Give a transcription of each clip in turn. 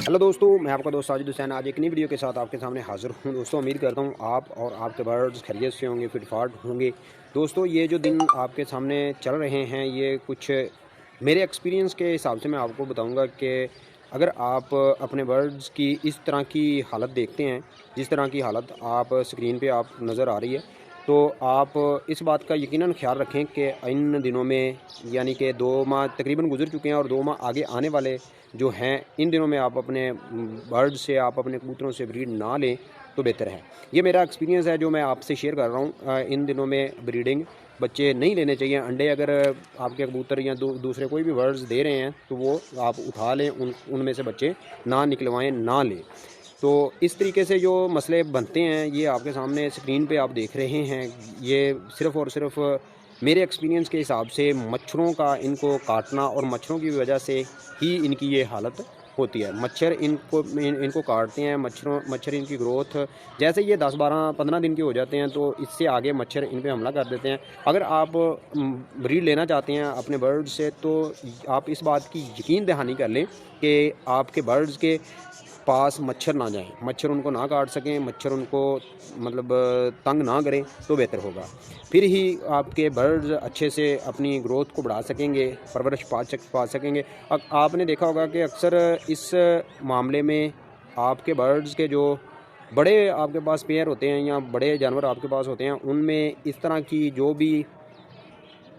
Hello दोस्तों, मैं आपका दोस्त साजिद हुसैन आज एक नई वीडियो के साथ आपके सामने हाज़िर हूँ। दोस्तों उम्मीद करता हूँ आप और आपके बर्ड्स खैरियत से होंगे, फिटफाट होंगे। दोस्तों ये जो दिन आपके सामने चल रहे हैं ये कुछ मेरे एक्सपीरियंस के हिसाब से मैं आपको बताऊँगा कि अगर आप अपने बर्ड्स की इस तरह की हालत देखते हैं, जिस तरह की हालत आप स्क्रीन पर आप नज़र आ रही है, तो आप इस बात का यकीनन ख्याल रखें कि इन दिनों में यानी कि 2 माह तकरीबन गुजर चुके हैं और 2 माह आगे आने वाले जो हैं, इन दिनों में आप अपने बर्ड से आप अपने कबूतरों से ब्रीड ना लें तो बेहतर है। ये मेरा एक्सपीरियंस है जो मैं आपसे शेयर कर रहा हूँ। इन दिनों में ब्रीडिंग बच्चे नहीं लेने चाहिए। अंडे अगर आपके कबूतर या दूसरे कोई भी बर्ड्स दे रहे हैं तो वो आप उठा लें, उनमें से बच्चे ना निकलवाएँ, ना लें। तो इस तरीके से जो मसले बनते हैं ये आपके सामने स्क्रीन पे आप देख रहे हैं। ये सिर्फ़ और सिर्फ मेरे एक्सपीरियंस के हिसाब से मच्छरों का इनको काटना और मच्छरों की वजह से ही इनकी ये हालत होती है। मच्छर इनको काटते हैं, मच्छर इनकी ग्रोथ जैसे ये 10, 12, 15 दिन के हो जाते हैं तो इससे आगे मच्छर इन पे हमला कर देते हैं। अगर आप ब्रीड लेना चाहते हैं अपने बर्ड से तो आप इस बात की यकीन दहानी कर लें कि आपके बर्ड्स के पास मच्छर ना जाएं, मच्छर उनको ना काट सकें, मच्छर उनको मतलब तंग ना करें तो बेहतर होगा। फिर ही आपके बर्ड्स अच्छे से अपनी ग्रोथ को बढ़ा सकेंगे, परवरिश पा सकेंगे। आपने देखा होगा कि अक्सर इस मामले में आपके बर्ड्स के जो बड़े आपके पास पेयर होते हैं या बड़े जानवर आपके पास होते हैं उनमें इस तरह की जो भी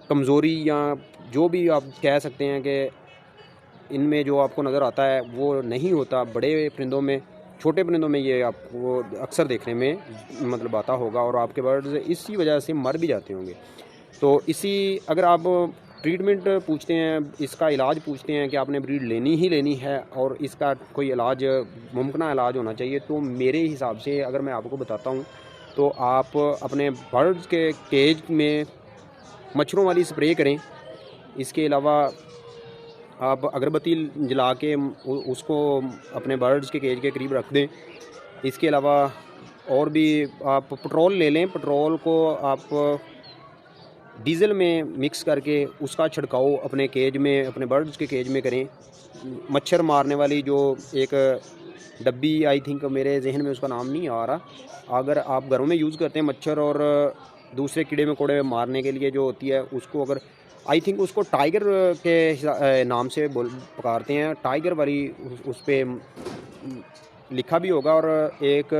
कमज़ोरी या जो भी आप कह सकते हैं कि इनमें जो आपको नज़र आता है वो नहीं होता। बड़े परिंदों में, छोटे परिंदों में ये आपको अक्सर देखने में मतलब आता होगा और आपके बर्ड्स इसी वजह से मर भी जाते होंगे। तो इसी अगर आप ट्रीटमेंट पूछते हैं, इसका इलाज पूछते हैं कि आपने ब्रीड लेनी ही लेनी है और इसका कोई इलाज मुमकिन इलाज होना चाहिए, तो मेरे हिसाब से अगर मैं आपको बताता हूँ तो आप अपने बर्ड्स के केज में मच्छरों वाली स्प्रे करें। इसके अलावा आप अगरबत्ती जला के उसको अपने बर्ड्स के केज के करीब रख दें। इसके अलावा और भी आप पेट्रोल ले लें। पेट्रोल को आप डीज़ल में मिक्स करके उसका छिड़काव अपने केज में, अपने बर्ड्स के केज में करें। मच्छर मारने वाली जो एक डब्बी, आई थिंक मेरे जहन में उसका नाम नहीं आ रहा, अगर आप घरों में यूज़ करते हैं मच्छर और दूसरे कीड़े मकोड़े मारने के लिए जो होती है, उसको अगर आई थिंक उसको टाइगर के नाम से पुकारते हैं, टाइगर वाली उस पर लिखा भी होगा और एक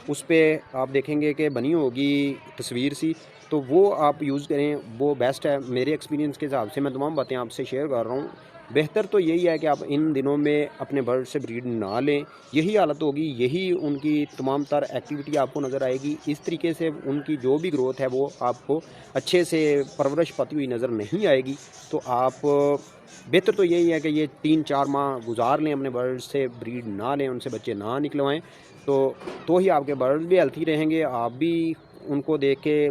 उस पर आप देखेंगे कि बनी होगी तस्वीर सी, तो वो आप यूज़ करें, वो बेस्ट है। मेरे एक्सपीरियंस के हिसाब से मैं तमाम बातें आपसे शेयर कर रहा हूँ। बेहतर तो यही है कि आप इन दिनों में अपने बर्ड से ब्रीड ना लें। यही हालत होगी, यही उनकी तमाम तर एक्टिविटी आपको नज़र आएगी। इस तरीके से उनकी जो भी ग्रोथ है वो आपको अच्छे से परवरिश पाती हुई नज़र नहीं आएगी। तो आप बेहतर तो यही है कि ये 3-4 माह गुजार लें, अपने बर्ड से ब्रीड ना लें, उनसे बच्चे ना निकलवाएँ, तो ही आपके बर्ड भी हेल्थी रहेंगे। आप भी उनको देख के,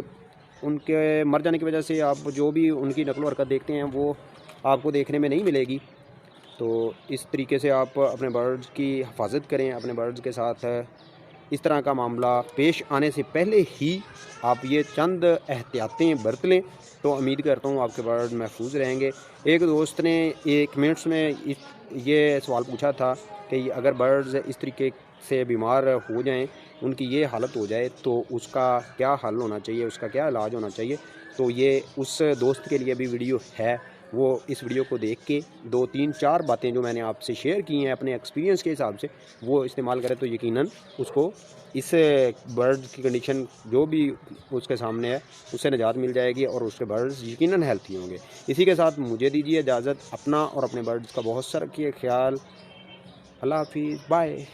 उनके मर जाने की वजह से आप जो भी उनकी नकलो हरकत देखते हैं वो आपको देखने में नहीं मिलेगी। तो इस तरीके से आप अपने बर्ड्स की हिफाजत करें। अपने बर्ड्स के साथ इस तरह का मामला पेश आने से पहले ही आप ये चंद एहतियातें बरत लें, तो उम्मीद करता हूँ आपके बर्ड महफूज रहेंगे। एक दोस्त ने 1 मिनट में ये सवाल पूछा था कि अगर बर्ड्स इस तरीके से बीमार हो जाएं, उनकी ये हालत हो जाए तो उसका क्या हल होना चाहिए, उसका क्या इलाज होना चाहिए। तो ये उस दोस्त के लिए भी वीडियो है। वो इस वीडियो को देख के 2, 3, 4 बातें जो मैंने आपसे शेयर की हैं अपने एक्सपीरियंस के हिसाब से वो इस्तेमाल करें तो यकीनन उसको इस बर्ड की कंडीशन जो भी उसके सामने है उससे निजात मिल जाएगी और उसके बर्ड्स यकीनन हेल्थी होंगे। इसी के साथ मुझे दीजिए इजाज़त। अपना और अपने बर्ड्स का बहुत सा रखिए ख्याल। अल्लाह हाफिज़, बाय।